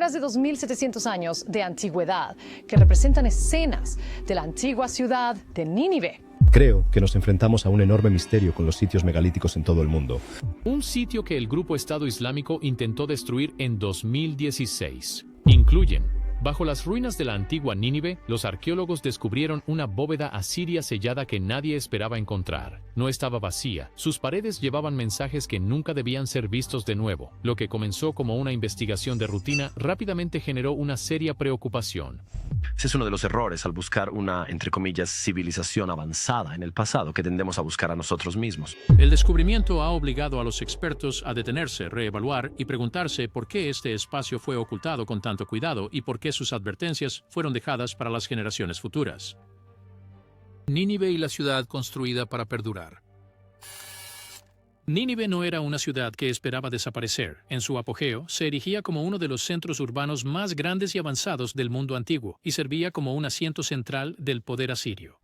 obras de 2700 años de antigüedad que representan escenas de la antigua ciudad de Nínive. Creo que nos enfrentamos a un enorme misterio con los sitios megalíticos en todo el mundo. Un sitio que el grupo Estado Islámico intentó destruir en 2016. Incluyen: bajo las ruinas de la antigua Nínive, los arqueólogos descubrieron una bóveda asiria sellada que nadie esperaba encontrar. No estaba vacía. Sus paredes llevaban mensajes que nunca debían ser vistos de nuevo. Lo que comenzó como una investigación de rutina rápidamente generó una seria preocupación. Ese es uno de los errores al buscar una, entre comillas, civilización avanzada en el pasado que tendemos a buscar a nosotros mismos. El descubrimiento ha obligado a los expertos a detenerse, reevaluar y preguntarse por qué este espacio fue ocultado con tanto cuidado y por qué sus advertencias fueron dejadas para las generaciones futuras. Nínive y la ciudad construida para perdurar. Nínive no era una ciudad que esperaba desaparecer. En su apogeo, se erigía como uno de los centros urbanos más grandes y avanzados del mundo antiguo y servía como un asiento central del poder asirio.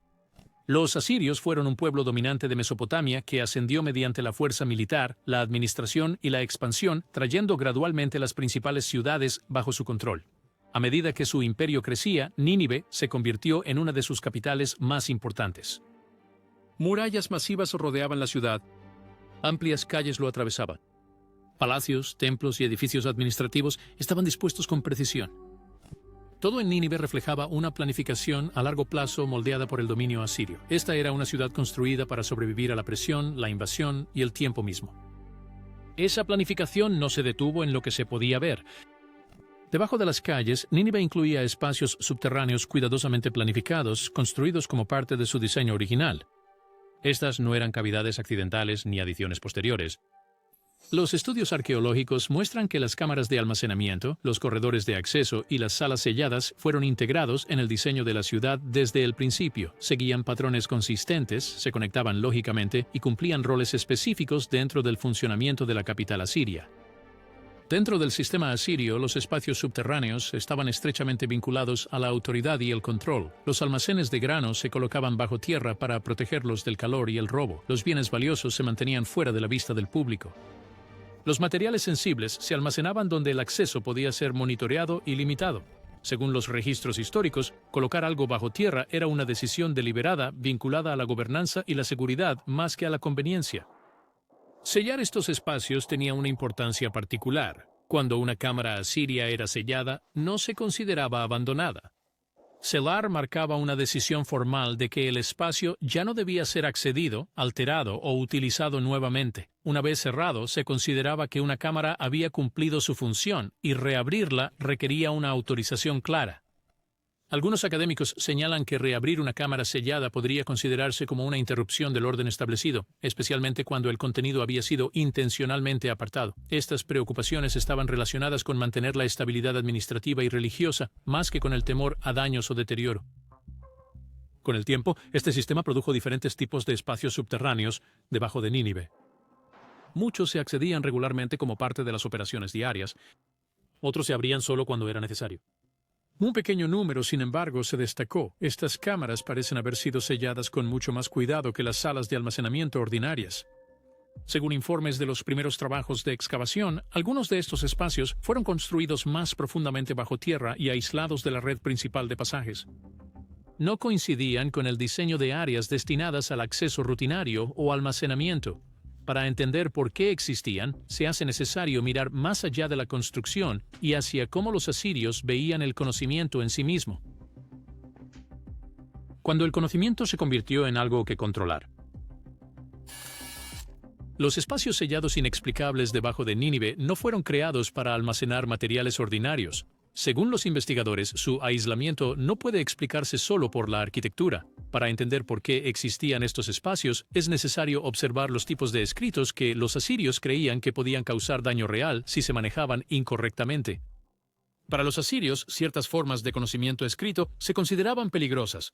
Los asirios fueron un pueblo dominante de Mesopotamia que ascendió mediante la fuerza militar, la administración y la expansión, trayendo gradualmente las principales ciudades bajo su control. A medida que su imperio crecía, Nínive se convirtió en una de sus capitales más importantes. Murallas masivas rodeaban la ciudad. Amplias calles lo atravesaban. Palacios, templos y edificios administrativos estaban dispuestos con precisión. Todo en Nínive reflejaba una planificación a largo plazo moldeada por el dominio asirio. Esta era una ciudad construida para sobrevivir a la presión, la invasión y el tiempo mismo. Esa planificación no se detuvo en lo que se podía ver. Debajo de las calles, Nínive incluía espacios subterráneos cuidadosamente planificados, construidos como parte de su diseño original. Estas no eran cavidades accidentales ni adiciones posteriores. Los estudios arqueológicos muestran que las cámaras de almacenamiento, los corredores de acceso y las salas selladas fueron integrados en el diseño de la ciudad desde el principio. Seguían patrones consistentes, se conectaban lógicamente y cumplían roles específicos dentro del funcionamiento de la capital asiria. Dentro del sistema asirio, los espacios subterráneos estaban estrechamente vinculados a la autoridad y el control. Los almacenes de granos se colocaban bajo tierra para protegerlos del calor y el robo. Los bienes valiosos se mantenían fuera de la vista del público. Los materiales sensibles se almacenaban donde el acceso podía ser monitoreado y limitado. Según los registros históricos, colocar algo bajo tierra era una decisión deliberada vinculada a la gobernanza y la seguridad más que a la conveniencia. Sellar estos espacios tenía una importancia particular. Cuando una cámara asiria era sellada, no se consideraba abandonada. Selar marcaba una decisión formal de que el espacio ya no debía ser accedido, alterado o utilizado nuevamente. Una vez cerrado, se consideraba que una cámara había cumplido su función y reabrirla requería una autorización clara. Algunos académicos señalan que reabrir una cámara sellada podría considerarse como una interrupción del orden establecido, especialmente cuando el contenido había sido intencionalmente apartado. Estas preocupaciones estaban relacionadas con mantener la estabilidad administrativa y religiosa, más que con el temor a daños o deterioro. Con el tiempo, este sistema produjo diferentes tipos de espacios subterráneos debajo de Nínive. Muchos se accedían regularmente como parte de las operaciones diarias, otros se abrían solo cuando era necesario. Un pequeño número, sin embargo, se destacó. Estas cámaras parecen haber sido selladas con mucho más cuidado que las salas de almacenamiento ordinarias. Según informes de los primeros trabajos de excavación, algunos de estos espacios fueron construidos más profundamente bajo tierra y aislados de la red principal de pasajes. No coincidían con el diseño de áreas destinadas al acceso rutinario o almacenamiento. Para entender por qué existían, se hace necesario mirar más allá de la construcción y hacia cómo los asirios veían el conocimiento en sí mismo. Cuando el conocimiento se convirtió en algo que controlar. Los espacios sellados inexplicables debajo de Nínive no fueron creados para almacenar materiales ordinarios. Según los investigadores, su aislamiento no puede explicarse solo por la arquitectura. Para entender por qué existían estos espacios, es necesario observar los tipos de escritos que los asirios creían que podían causar daño real si se manejaban incorrectamente. Para los asirios, ciertas formas de conocimiento escrito se consideraban peligrosas.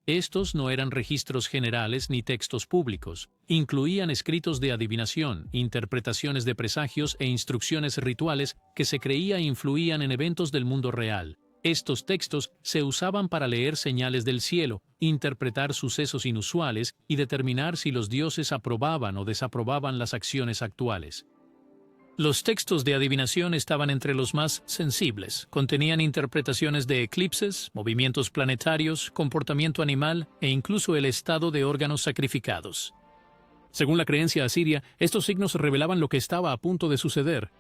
Estos no eran registros generales ni textos públicos. Incluían escritos de adivinación, interpretaciones de presagios e instrucciones rituales que se creía influían en eventos del mundo real. Estos textos se usaban para leer señales del cielo, interpretar sucesos inusuales y determinar si los dioses aprobaban o desaprobaban las acciones actuales. Los textos de adivinación estaban entre los más sensibles. Contenían interpretaciones de eclipses, movimientos planetarios, comportamiento animal e incluso el estado de órganos sacrificados. Según la creencia asiria, estos signos revelaban lo que estaba a punto de suceder.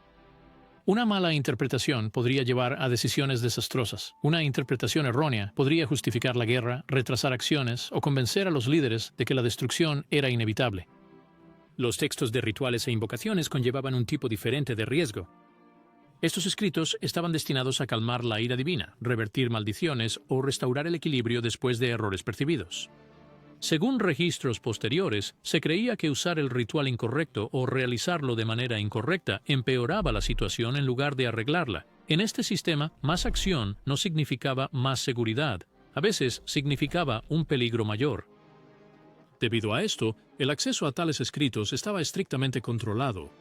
Una mala interpretación podría llevar a decisiones desastrosas. Una interpretación errónea podría justificar la guerra, retrasar acciones o convencer a los líderes de que la destrucción era inevitable. Los textos de rituales e invocaciones conllevaban un tipo diferente de riesgo. Estos escritos estaban destinados a calmar la ira divina, revertir maldiciones o restaurar el equilibrio después de errores percibidos. Según registros posteriores, se creía que usar el ritual incorrecto o realizarlo de manera incorrecta empeoraba la situación en lugar de arreglarla. En este sistema, más acción no significaba más seguridad, a veces significaba un peligro mayor. Debido a esto, el acceso a tales escritos estaba estrictamente controlado.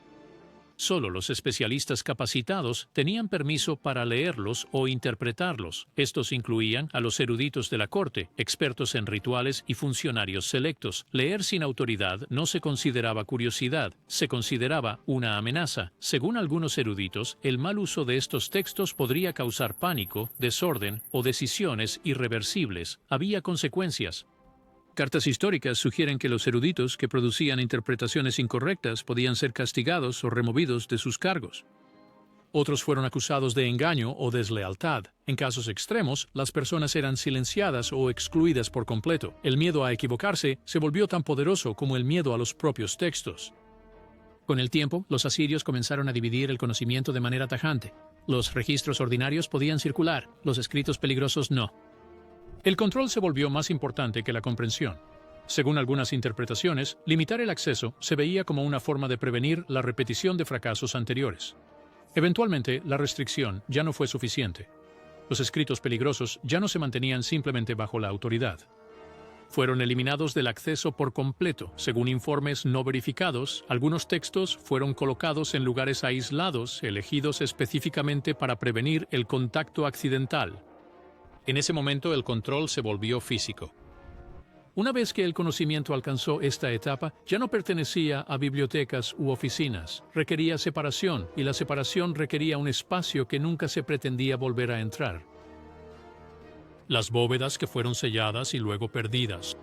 Solo los especialistas capacitados tenían permiso para leerlos o interpretarlos. Estos incluían a los eruditos de la corte, expertos en rituales y funcionarios selectos. Leer sin autoridad no se consideraba curiosidad, se consideraba una amenaza. Según algunos eruditos, el mal uso de estos textos podría causar pánico, desorden o decisiones irreversibles. Había consecuencias. Cartas históricas sugieren que los eruditos que producían interpretaciones incorrectas podían ser castigados o removidos de sus cargos. Otros fueron acusados de engaño o deslealtad. En casos extremos, las personas eran silenciadas o excluidas por completo. El miedo a equivocarse se volvió tan poderoso como el miedo a los propios textos. Con el tiempo, los asirios comenzaron a dividir el conocimiento de manera tajante. Los registros ordinarios podían circular, los escritos peligrosos no. El control se volvió más importante que la comprensión. Según algunas interpretaciones, limitar el acceso se veía como una forma de prevenir la repetición de fracasos anteriores. Eventualmente, la restricción ya no fue suficiente. Los escritos peligrosos ya no se mantenían simplemente bajo la autoridad. Fueron eliminados del acceso por completo. Según informes no verificados, algunos textos fueron colocados en lugares aislados, elegidos específicamente para prevenir el contacto accidental. En ese momento el control se volvió físico. Una vez que el conocimiento alcanzó esta etapa, ya no pertenecía a bibliotecas u oficinas. Requería separación, y la separación requería un espacio que nunca se pretendía volver a entrar. Las bóvedas que fueron selladas y luego perdidas.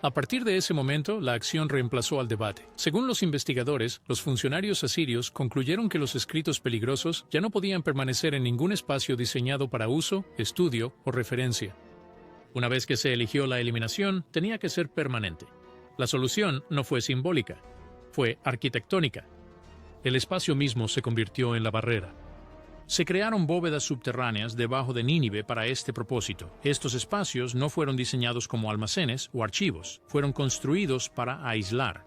A partir de ese momento, la acción reemplazó al debate. Según los investigadores, los funcionarios asirios concluyeron que los escritos peligrosos ya no podían permanecer en ningún espacio diseñado para uso, estudio o referencia. Una vez que se eligió la eliminación, tenía que ser permanente. La solución no fue simbólica, fue arquitectónica. El espacio mismo se convirtió en la barrera. Se crearon bóvedas subterráneas debajo de Nínive para este propósito. Estos espacios no fueron diseñados como almacenes o archivos, fueron construidos para aislar.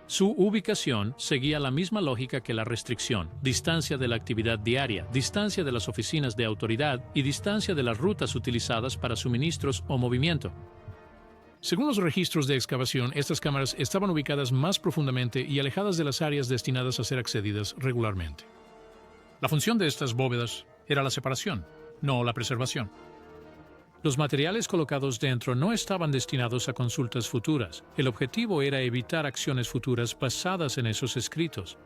Su ubicación seguía la misma lógica que la restricción: distancia de la actividad diaria, distancia de las oficinas de autoridad y distancia de las rutas utilizadas para suministros o movimiento. Según los registros de excavación, estas cámaras estaban ubicadas más profundamente y alejadas de las áreas destinadas a ser accedidas regularmente. La función de estas bóvedas era la separación, no la preservación. Los materiales colocados dentro no estaban destinados a consultas futuras. El objetivo era evitar acciones futuras basadas en esos escritos.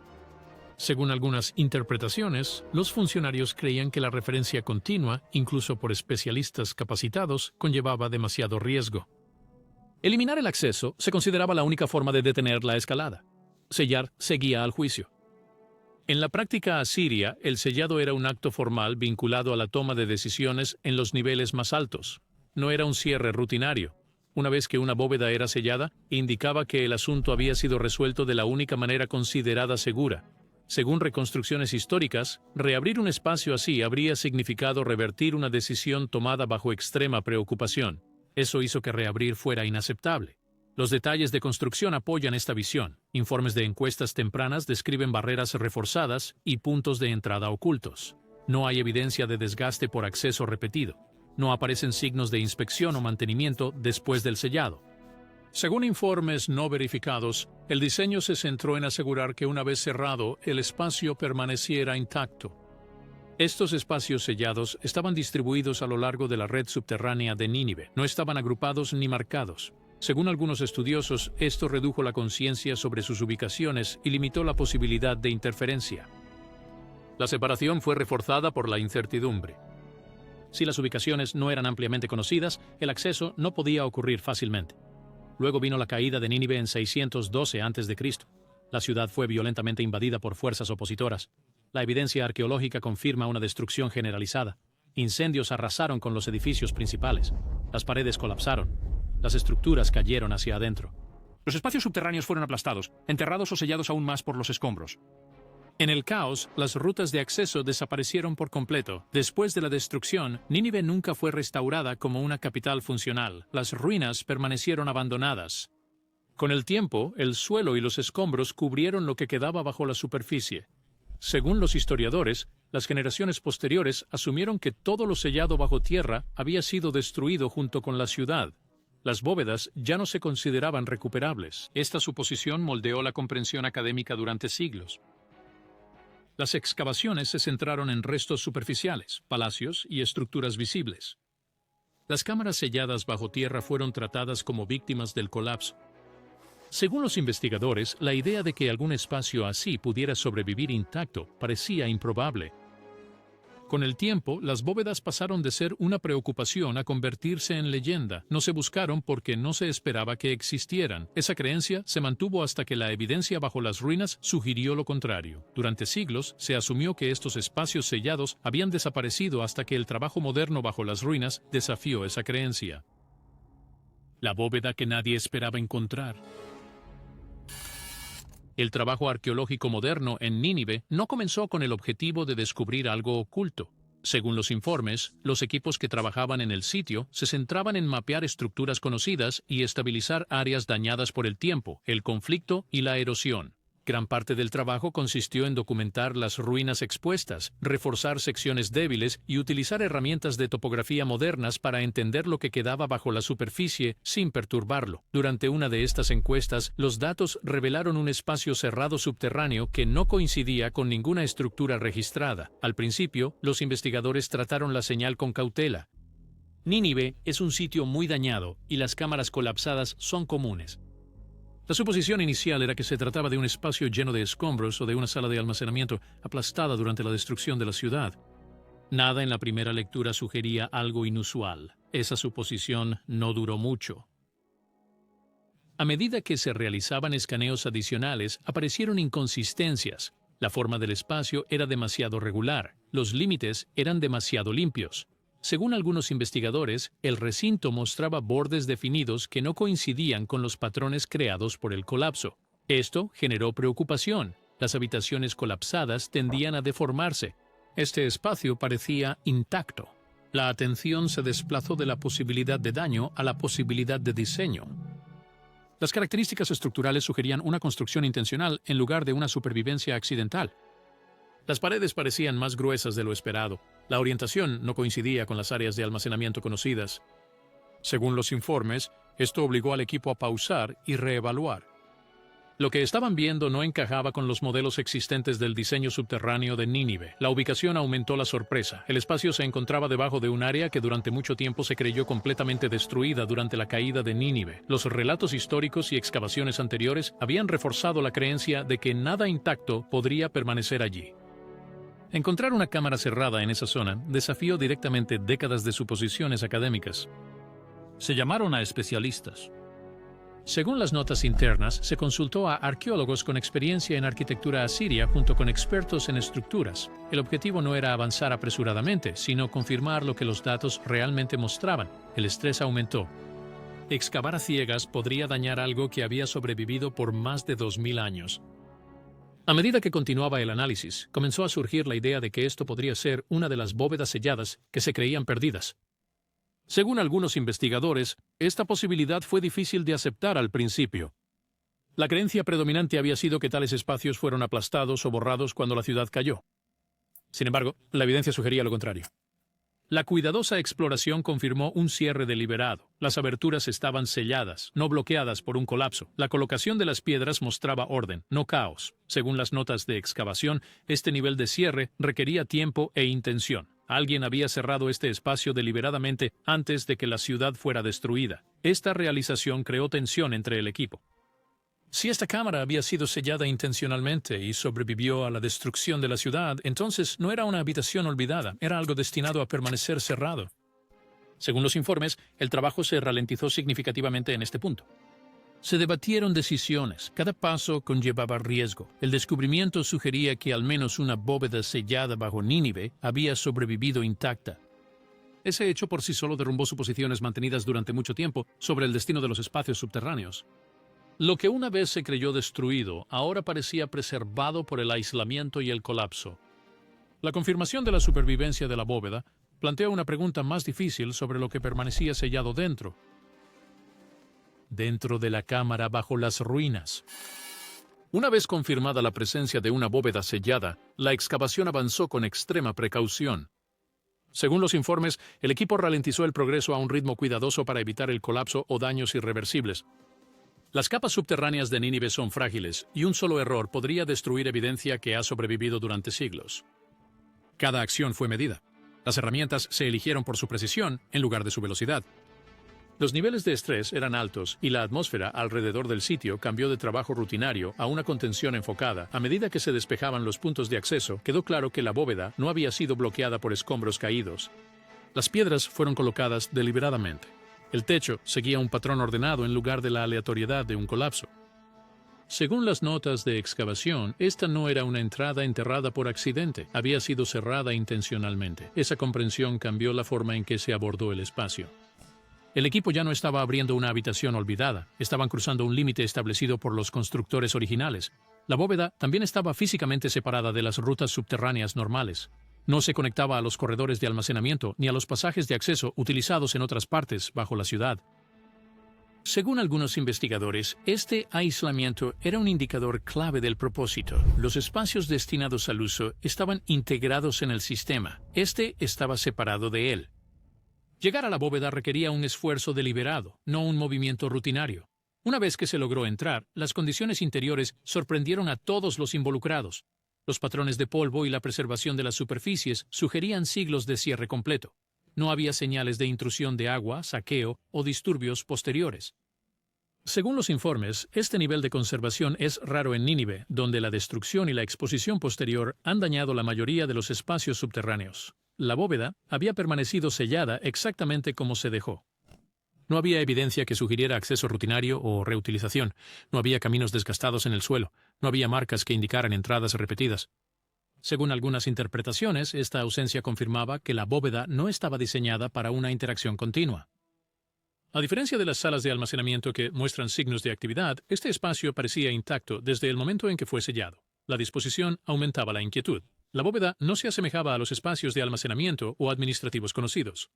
Según algunas interpretaciones, los funcionarios creían que la referencia continua, incluso por especialistas capacitados, conllevaba demasiado riesgo. Eliminar el acceso se consideraba la única forma de detener la escalada. Sellar seguía al juicio. En la práctica asiria, el sellado era un acto formal vinculado a la toma de decisiones en los niveles más altos. No era un cierre rutinario. Una vez que una bóveda era sellada, indicaba que el asunto había sido resuelto de la única manera considerada segura. Según reconstrucciones históricas, reabrir un espacio así habría significado revertir una decisión tomada bajo extrema preocupación. Eso hizo que reabrir fuera inaceptable. Los detalles de construcción apoyan esta visión. Informes de encuestas tempranas describen barreras reforzadas y puntos de entrada ocultos. No hay evidencia de desgaste por acceso repetido. No aparecen signos de inspección o mantenimiento después del sellado. Según informes no verificados, el diseño se centró en asegurar que una vez cerrado, el espacio permaneciera intacto. Estos espacios sellados estaban distribuidos a lo largo de la red subterránea de Nínive. No estaban agrupados ni marcados. Según algunos estudiosos, esto redujo la conciencia sobre sus ubicaciones y limitó la posibilidad de interferencia. La separación fue reforzada por la incertidumbre. Si las ubicaciones no eran ampliamente conocidas, el acceso no podía ocurrir fácilmente. Luego vino la caída de Nínive en 612 a.C. La ciudad fue violentamente invadida por fuerzas opositoras. La evidencia arqueológica confirma una destrucción generalizada. Incendios arrasaron con los edificios principales. Las paredes colapsaron. Las estructuras cayeron hacia adentro. Los espacios subterráneos fueron aplastados, enterrados o sellados aún más por los escombros. En el caos, las rutas de acceso desaparecieron por completo. Después de la destrucción, Nínive nunca fue restaurada como una capital funcional. Las ruinas permanecieron abandonadas. Con el tiempo, el suelo y los escombros cubrieron lo que quedaba bajo la superficie. Según los historiadores, las generaciones posteriores asumieron que todo lo sellado bajo tierra había sido destruido junto con la ciudad. Las bóvedas ya no se consideraban recuperables. Esta suposición moldeó la comprensión académica durante siglos. Las excavaciones se centraron en restos superficiales, palacios y estructuras visibles. Las cámaras selladas bajo tierra fueron tratadas como víctimas del colapso. Según los investigadores, la idea de que algún espacio así pudiera sobrevivir intacto parecía improbable. Con el tiempo, las bóvedas pasaron de ser una preocupación a convertirse en leyenda. No se buscaron porque no se esperaba que existieran. Esa creencia se mantuvo hasta que la evidencia bajo las ruinas sugirió lo contrario. Durante siglos, se asumió que estos espacios sellados habían desaparecido hasta que el trabajo moderno bajo las ruinas desafió esa creencia. La bóveda que nadie esperaba encontrar. El trabajo arqueológico moderno en Nínive no comenzó con el objetivo de descubrir algo oculto. Según los informes, los equipos que trabajaban en el sitio se centraban en mapear estructuras conocidas y estabilizar áreas dañadas por el tiempo, el conflicto y la erosión. Gran parte del trabajo consistió en documentar las ruinas expuestas, reforzar secciones débiles y utilizar herramientas de topografía modernas para entender lo que quedaba bajo la superficie sin perturbarlo. Durante una de estas encuestas, los datos revelaron un espacio cerrado subterráneo que no coincidía con ninguna estructura registrada. Al principio, los investigadores trataron la señal con cautela. Nínive es un sitio muy dañado y las cámaras colapsadas son comunes. La suposición inicial era que se trataba de un espacio lleno de escombros o de una sala de almacenamiento aplastada durante la destrucción de la ciudad. Nada en la primera lectura sugería algo inusual. Esa suposición no duró mucho. A medida que se realizaban escaneos adicionales, aparecieron inconsistencias. La forma del espacio era demasiado regular. Los límites eran demasiado limpios. Según algunos investigadores, el recinto mostraba bordes definidos que no coincidían con los patrones creados por el colapso. Esto generó preocupación. Las habitaciones colapsadas tendían a deformarse. Este espacio parecía intacto. La atención se desplazó de la posibilidad de daño a la posibilidad de diseño. Las características estructurales sugerían una construcción intencional en lugar de una supervivencia accidental. Las paredes parecían más gruesas de lo esperado. La orientación no coincidía con las áreas de almacenamiento conocidas. Según los informes, esto obligó al equipo a pausar y reevaluar. Lo que estaban viendo no encajaba con los modelos existentes del diseño subterráneo de Nínive. La ubicación aumentó la sorpresa. El espacio se encontraba debajo de un área que durante mucho tiempo se creyó completamente destruida durante la caída de Nínive. Los relatos históricos y excavaciones anteriores habían reforzado la creencia de que nada intacto podría permanecer allí. Encontrar una cámara cerrada en esa zona desafió directamente décadas de suposiciones académicas. Se llamaron a especialistas. Según las notas internas, se consultó a arqueólogos con experiencia en arquitectura asiria junto con expertos en estructuras. El objetivo no era avanzar apresuradamente, sino confirmar lo que los datos realmente mostraban. El estrés aumentó. Excavar a ciegas podría dañar algo que había sobrevivido por más de 2000 años. A medida que continuaba el análisis, comenzó a surgir la idea de que esto podría ser una de las bóvedas selladas que se creían perdidas. Según algunos investigadores, esta posibilidad fue difícil de aceptar al principio. La creencia predominante había sido que tales espacios fueron aplastados o borrados cuando la ciudad cayó. Sin embargo, la evidencia sugería lo contrario. La cuidadosa exploración confirmó un cierre deliberado. Las aberturas estaban selladas, no bloqueadas por un colapso. La colocación de las piedras mostraba orden, no caos. Según las notas de excavación, este nivel de cierre requería tiempo e intención. Alguien había cerrado este espacio deliberadamente antes de que la ciudad fuera destruida. Esta realización creó tensión entre el equipo. Si esta cámara había sido sellada intencionalmente y sobrevivió a la destrucción de la ciudad, entonces no era una habitación olvidada, era algo destinado a permanecer cerrado. Según los informes, el trabajo se ralentizó significativamente en este punto. Se debatieron decisiones, cada paso conllevaba riesgo. El descubrimiento sugería que al menos una bóveda sellada bajo Nínive había sobrevivido intacta. Ese hecho por sí solo derrumbó suposiciones mantenidas durante mucho tiempo sobre el destino de los espacios subterráneos. Lo que una vez se creyó destruido, ahora parecía preservado por el aislamiento y el colapso. La confirmación de la supervivencia de la bóveda plantea una pregunta más difícil sobre lo que permanecía sellado dentro. Dentro de la cámara bajo las ruinas. Una vez confirmada la presencia de una bóveda sellada, la excavación avanzó con extrema precaución. Según los informes, el equipo ralentizó el progreso a un ritmo cuidadoso para evitar el colapso o daños irreversibles. Las capas subterráneas de Nínive son frágiles, y un solo error podría destruir evidencia que ha sobrevivido durante siglos. Cada acción fue medida. Las herramientas se eligieron por su precisión en lugar de su velocidad. Los niveles de estrés eran altos y la atmósfera alrededor del sitio cambió de trabajo rutinario a una contención enfocada. A medida que se despejaban los puntos de acceso, quedó claro que la bóveda no había sido bloqueada por escombros caídos. Las piedras fueron colocadas deliberadamente. El techo seguía un patrón ordenado en lugar de la aleatoriedad de un colapso. Según las notas de excavación, esta no era una entrada enterrada por accidente, había sido cerrada intencionalmente. Esa comprensión cambió la forma en que se abordó el espacio. El equipo ya no estaba abriendo una habitación olvidada, estaban cruzando un límite establecido por los constructores originales. La bóveda también estaba físicamente separada de las rutas subterráneas normales. No se conectaba a los corredores de almacenamiento ni a los pasajes de acceso utilizados en otras partes bajo la ciudad. Según algunos investigadores, este aislamiento era un indicador clave del propósito. Los espacios destinados al uso estaban integrados en el sistema. Este estaba separado de él. Llegar a la bóveda requería un esfuerzo deliberado, no un movimiento rutinario. Una vez que se logró entrar, las condiciones interiores sorprendieron a todos los involucrados. Los patrones de polvo y la preservación de las superficies sugerían siglos de cierre completo. No había señales de intrusión de agua, saqueo o disturbios posteriores. Según los informes, este nivel de conservación es raro en Nínive, donde la destrucción y la exposición posterior han dañado la mayoría de los espacios subterráneos. La bóveda había permanecido sellada exactamente como se dejó. No había evidencia que sugiriera acceso rutinario o reutilización. No había caminos desgastados en el suelo. No había marcas que indicaran entradas repetidas. Según algunas interpretaciones, esta ausencia confirmaba que la bóveda no estaba diseñada para una interacción continua. A diferencia de las salas de almacenamiento que muestran signos de actividad, este espacio parecía intacto desde el momento en que fue sellado. La disposición aumentaba la inquietud. La bóveda no se asemejaba a los espacios de almacenamiento o administrativos conocidos.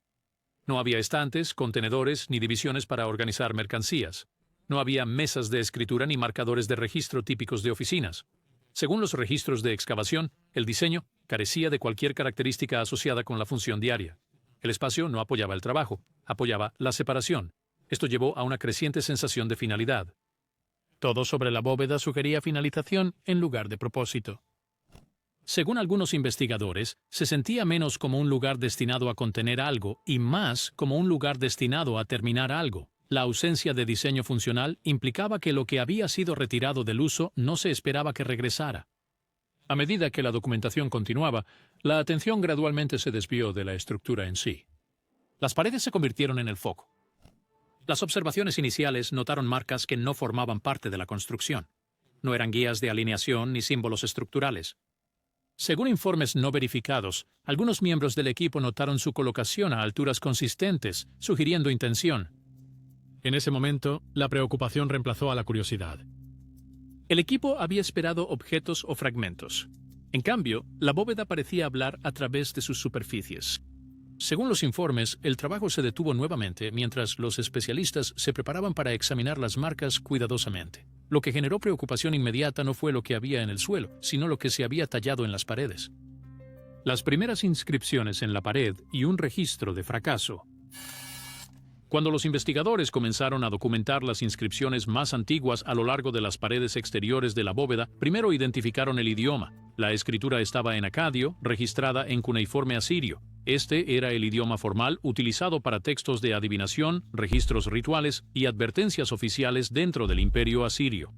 No había estantes, contenedores ni divisiones para organizar mercancías. No había mesas de escritura ni marcadores de registro típicos de oficinas. Según los registros de excavación, el diseño carecía de cualquier característica asociada con la función diaria. El espacio no apoyaba el trabajo, apoyaba la separación. Esto llevó a una creciente sensación de finalidad. Todo sobre la bóveda sugería finalización en lugar de propósito. Según algunos investigadores, se sentía menos como un lugar destinado a contener algo y más como un lugar destinado a terminar algo. La ausencia de diseño funcional implicaba que lo que había sido retirado del uso no se esperaba que regresara. A medida que la documentación continuaba, la atención gradualmente se desvió de la estructura en sí. Las paredes se convirtieron en el foco. Las observaciones iniciales notaron marcas que no formaban parte de la construcción. No eran guías de alineación ni símbolos estructurales. Según informes no verificados, algunos miembros del equipo notaron su colocación a alturas consistentes, sugiriendo intención. En ese momento, la preocupación reemplazó a la curiosidad. El equipo había esperado objetos o fragmentos. En cambio, la bóveda parecía hablar a través de sus superficies. Según los informes, el trabajo se detuvo nuevamente mientras los especialistas se preparaban para examinar las marcas cuidadosamente. Lo que generó preocupación inmediata no fue lo que había en el suelo, sino lo que se había tallado en las paredes. Las primeras inscripciones en la pared y un registro de fracaso. Cuando los investigadores comenzaron a documentar las inscripciones más antiguas a lo largo de las paredes exteriores de la bóveda, primero identificaron el idioma. La escritura estaba en acadio, registrada en cuneiforme asirio. Este era el idioma formal utilizado para textos de adivinación, registros rituales y advertencias oficiales dentro del Imperio asirio.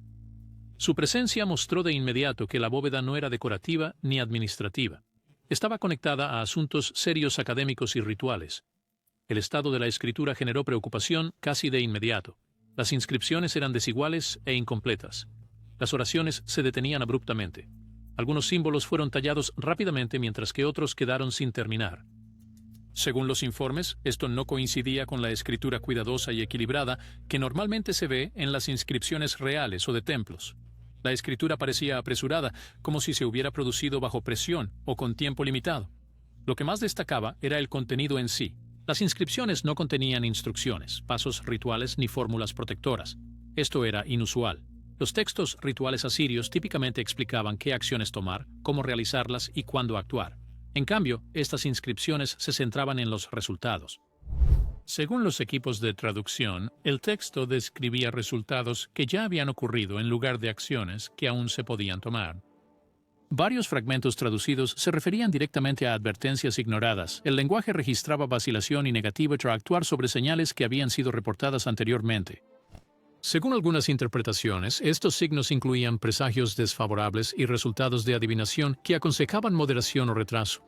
Su presencia mostró de inmediato que la bóveda no era decorativa ni administrativa. Estaba conectada a asuntos serios académicos y rituales. El estado de la escritura generó preocupación casi de inmediato. Las inscripciones eran desiguales e incompletas. Las oraciones se detenían abruptamente. Algunos símbolos fueron tallados rápidamente mientras que otros quedaron sin terminar. Según los informes, esto no coincidía con la escritura cuidadosa y equilibrada que normalmente se ve en las inscripciones reales o de templos. La escritura parecía apresurada, como si se hubiera producido bajo presión o con tiempo limitado. Lo que más destacaba era el contenido en sí. Las inscripciones no contenían instrucciones, pasos rituales ni fórmulas protectoras. Esto era inusual. Los textos rituales asirios típicamente explicaban qué acciones tomar, cómo realizarlas y cuándo actuar. En cambio, estas inscripciones se centraban en los resultados. Según los equipos de traducción, el texto describía resultados que ya habían ocurrido en lugar de acciones que aún se podían tomar. Varios fragmentos traducidos se referían directamente a advertencias ignoradas. El lenguaje registraba vacilación y negativo tras actuar sobre señales que habían sido reportadas anteriormente. Según algunas interpretaciones, estos signos incluían presagios desfavorables y resultados de adivinación que aconsejaban moderación o retraso.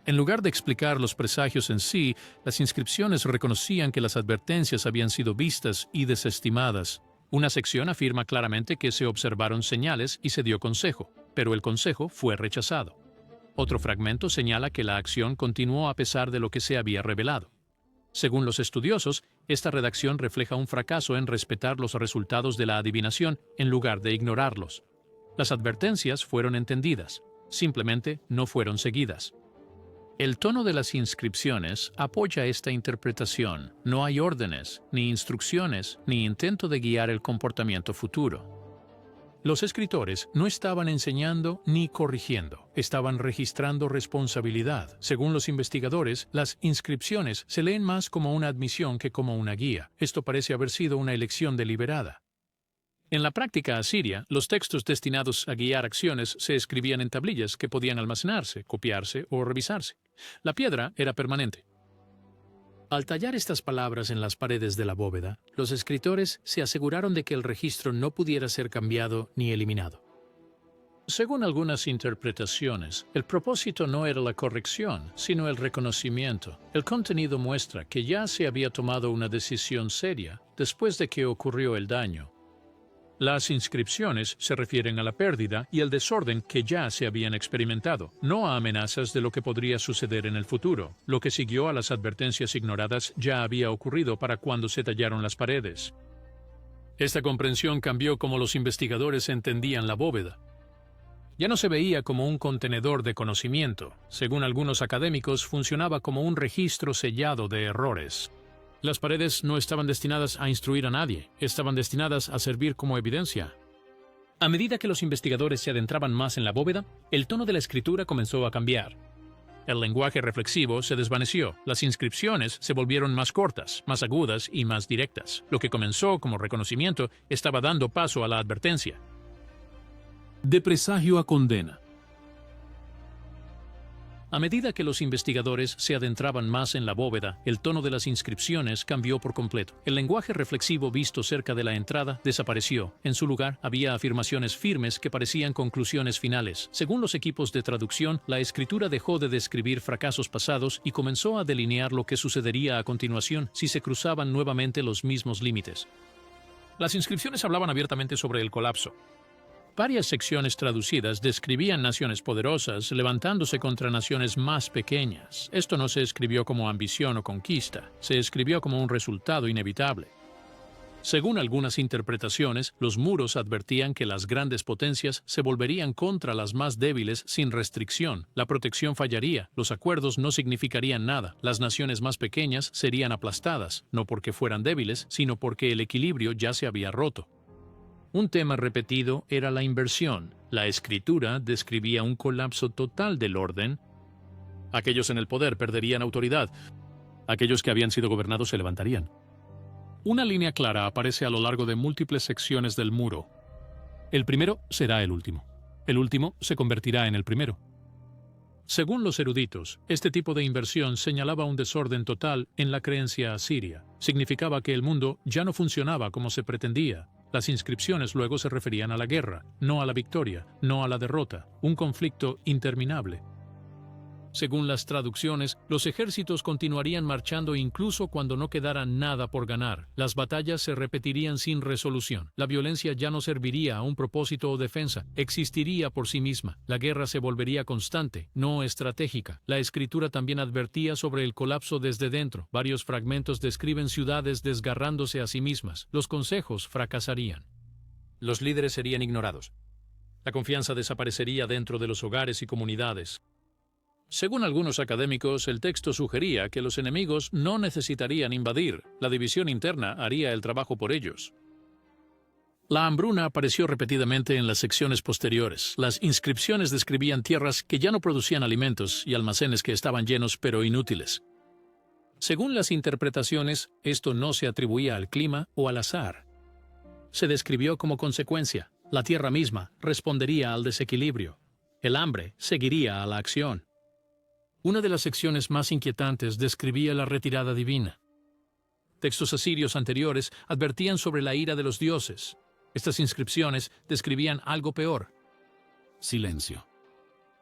En lugar de explicar los presagios en sí, las inscripciones reconocían que las advertencias habían sido vistas y desestimadas. Una sección afirma claramente que se observaron señales y se dio consejo, pero el consejo fue rechazado. Otro fragmento señala que la acción continuó a pesar de lo que se había revelado. Según los estudiosos, esta redacción refleja un fracaso en respetar los resultados de la adivinación en lugar de ignorarlos. Las advertencias fueron entendidas, simplemente no fueron seguidas. El tono de las inscripciones apoya esta interpretación. No hay órdenes, ni instrucciones, ni intento de guiar el comportamiento futuro. Los escritores no estaban enseñando ni corrigiendo, estaban registrando responsabilidad. Según los investigadores, las inscripciones se leen más como una admisión que como una guía. Esto parece haber sido una elección deliberada. En la práctica asiria, los textos destinados a guiar acciones se escribían en tablillas que podían almacenarse, copiarse o revisarse. La piedra era permanente. Al tallar estas palabras en las paredes de la bóveda, los escritores se aseguraron de que el registro no pudiera ser cambiado ni eliminado. Según algunas interpretaciones, el propósito no era la corrección, sino el reconocimiento. El contenido muestra que ya se había tomado una decisión seria después de que ocurrió el daño. Las inscripciones se refieren a la pérdida y el desorden que ya se habían experimentado, no a amenazas de lo que podría suceder en el futuro. Lo que siguió a las advertencias ignoradas ya había ocurrido para cuando se tallaron las paredes. Esta comprensión cambió cómo los investigadores entendían la bóveda. Ya no se veía como un contenedor de conocimiento. Según algunos académicos, funcionaba como un registro sellado de errores. Las paredes no estaban destinadas a instruir a nadie, estaban destinadas a servir como evidencia. A medida que los investigadores se adentraban más en la bóveda, el tono de la escritura comenzó a cambiar. El lenguaje reflexivo se desvaneció, las inscripciones se volvieron más cortas, más agudas y más directas. Lo que comenzó como reconocimiento estaba dando paso a la advertencia. De presagio a condena. A medida que los investigadores se adentraban más en la bóveda, el tono de las inscripciones cambió por completo. El lenguaje reflexivo visto cerca de la entrada desapareció. En su lugar, había afirmaciones firmes que parecían conclusiones finales. Según los equipos de traducción, la escritura dejó de describir fracasos pasados y comenzó a delinear lo que sucedería a continuación si se cruzaban nuevamente los mismos límites. Las inscripciones hablaban abiertamente sobre el colapso. Varias secciones traducidas describían naciones poderosas levantándose contra naciones más pequeñas. Esto no se escribió como ambición o conquista, se escribió como un resultado inevitable. Según algunas interpretaciones, los muros advertían que las grandes potencias se volverían contra las más débiles sin restricción. La protección fallaría, los acuerdos no significarían nada, las naciones más pequeñas serían aplastadas, no porque fueran débiles, sino porque el equilibrio ya se había roto. Un tema repetido era la inversión. La escritura describía un colapso total del orden. Aquellos en el poder perderían autoridad. Aquellos que habían sido gobernados se levantarían. Una línea clara aparece a lo largo de múltiples secciones del muro. El primero será el último. El último se convertirá en el primero. Según los eruditos, este tipo de inversión señalaba un desorden total en la creencia asiria. Significaba que el mundo ya no funcionaba como se pretendía. Las inscripciones luego se referían a la guerra, no a la victoria, no a la derrota, un conflicto interminable. Según las traducciones, los ejércitos continuarían marchando incluso cuando no quedara nada por ganar. Las batallas se repetirían sin resolución. La violencia ya no serviría a un propósito o defensa, existiría por sí misma. La guerra se volvería constante, no estratégica. La escritura también advertía sobre el colapso desde dentro. Varios fragmentos describen ciudades desgarrándose a sí mismas. Los consejos fracasarían. Los líderes serían ignorados. La confianza desaparecería dentro de los hogares y comunidades. Según algunos académicos, el texto sugería que los enemigos no necesitarían invadir, la división interna haría el trabajo por ellos. La hambruna apareció repetidamente en las secciones posteriores. Las inscripciones describían tierras que ya no producían alimentos y almacenes que estaban llenos pero inútiles. Según las interpretaciones, esto no se atribuía al clima o al azar. Se describió como consecuencia. La tierra misma respondería al desequilibrio. El hambre seguiría a la acción. Una de las secciones más inquietantes describía la retirada divina. Textos asirios anteriores advertían sobre la ira de los dioses. Estas inscripciones describían algo peor: silencio.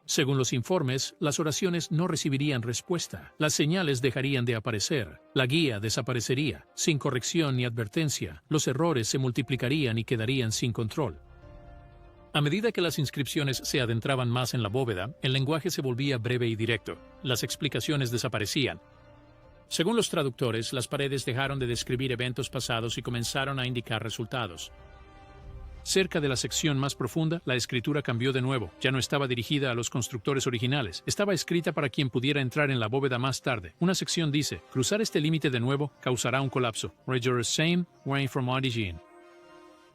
Según los informes, las oraciones no recibirían respuesta. Las señales dejarían de aparecer. La guía desaparecería, sin corrección ni advertencia. Los errores se multiplicarían y quedarían sin control. A medida que las inscripciones se adentraban más en la bóveda, el lenguaje se volvía breve y directo. Las explicaciones desaparecían. Según los traductores, las paredes dejaron de describir eventos pasados y comenzaron a indicar resultados. Cerca de la sección más profunda, la escritura cambió de nuevo. Ya no estaba dirigida a los constructores originales. Estaba escrita para quien pudiera entrar en la bóveda más tarde. Una sección dice: cruzar este límite de nuevo causará un colapso. Rejoice same way from origin.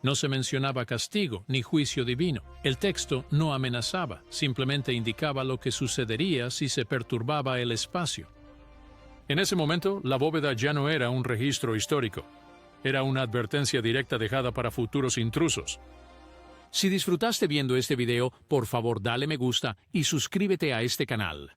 No se mencionaba castigo ni juicio divino. El texto no amenazaba, simplemente indicaba lo que sucedería si se perturbaba el espacio. En ese momento, la bóveda ya no era un registro histórico. Era una advertencia directa dejada para futuros intrusos. Si disfrutaste viendo este video, por favor dale me gusta y suscríbete a este canal.